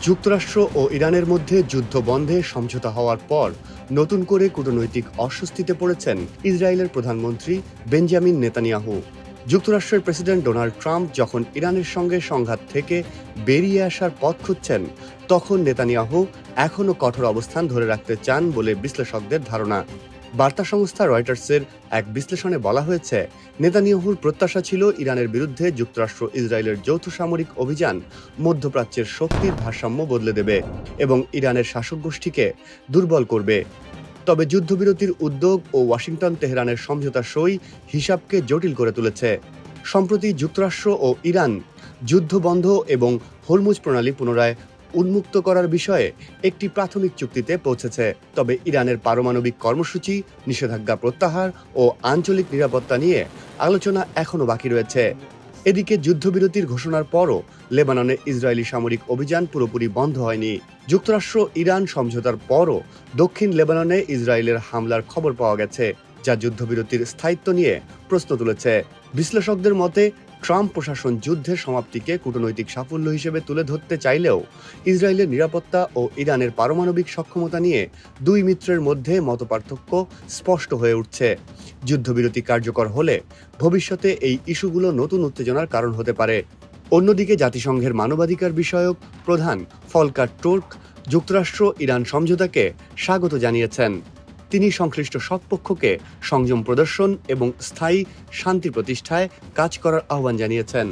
যুক্তরাষ্ট্র ও ইরানের মধ্যে যুদ্ধ বন্ধে সমঝোতা হওয়ার পর নতুন করে কূটনৈতিক অস্বস্তিতে পড়েছেন ইসরায়েলের প্রধানমন্ত্রী বেঞ্জামিন নেতানিয়াহু। যুক্তরাষ্ট্রের প্রেসিডেন্ট ডোনাল্ড ট্রাম্প যখন ইরানের সঙ্গে সংঘাত থেকে বেরিয়ে আসার পথ খুঁজছেন, তখন নেতানিয়াহু এখনও কঠোর অবস্থান ধরে রাখতে চান বলে বিশ্লেষকদের ধারণা। বার্তা সংস্থা রয়টার্সের এক বিশ্লেষণে বলা হয়েছে, নেতানিয়াহুর প্রত্যাশা ছিল ইরানের বিরুদ্ধে যুক্তরাষ্ট্র ইসরায়েলের যৌথ সামরিক অভিযান মধ্যপ্রাচ্যের শক্তির ভারসাম্য বদলে দেবে এবং ইরানের শাসক গোষ্ঠীকে দুর্বল করবে। তবে যুদ্ধবিরতির উদ্যোগ ও ওয়াশিংটন তেহরানের সমঝোতা সই হিসাবকে জটিল করে তুলেছে। সম্প্রতি যুক্তরাষ্ট্র ও ইরান যুদ্ধবন্ধ এবং হরমুজ প্রণালী পুনরায় উন্মুক্ত করার বিষয়ে একটি প্রাথমিক চুক্তিতে পৌঁছেছে। তবে ইরানের পারমাণবিক কর্মসূচি, নিষেধাজ্ঞা প্রত্যাহার ও আঞ্চলিক নিরাপত্তা নিয়ে আলোচনা এখনও বাকি রয়েছে। এদিকে যুদ্ধবিরতির ঘোষণার পরও লেবাননে ইসরায়েলি সামরিক অভিযান পুরোপুরি বন্ধ হয়নি। যুক্তরাষ্ট্র ইরান সমঝোতার পরও দক্ষিণ লেবাননে ইসরায়েলের হামলার খবর পাওয়া গেছে, যা যুদ্ধবিরতির স্থায়িত্ব নিয়ে প্রশ্ন তুলেছে। বিশ্লেষকদের মতে, ট্রাম্প প্রশাসন যুদ্ধের সমাপ্তিকে কূটনৈতিক সাফল্য হিসেবে তুলে ধরতে চাইলেও ইসরায়েলের নিরাপত্তা ও ইরানের পারমাণবিক সক্ষমতা নিয়ে দুই মিত্রের মধ্যে মতপার্থক্য স্পষ্ট হয়ে উঠছে। যুদ্ধবিরতি কার্যকর হলে ভবিষ্যতে এই ইস্যুগুলো নতুন উত্তেজনার কারণ হতে পারে। অন্যদিকে জাতিসংঘের মানবাধিকার বিষয়ক প্রধান ফলকার টুর্ক যুক্তরাষ্ট্র ইরান সমঝোতাকে স্বাগত জানিয়েছেন। তিনি সংশ্লিষ্ট সব পক্ষকে সংযম প্রদর্শন এবং স্থায়ী শান্তি প্রতিষ্ঠায় কাজ করার আহ্বান জানিয়েছেন।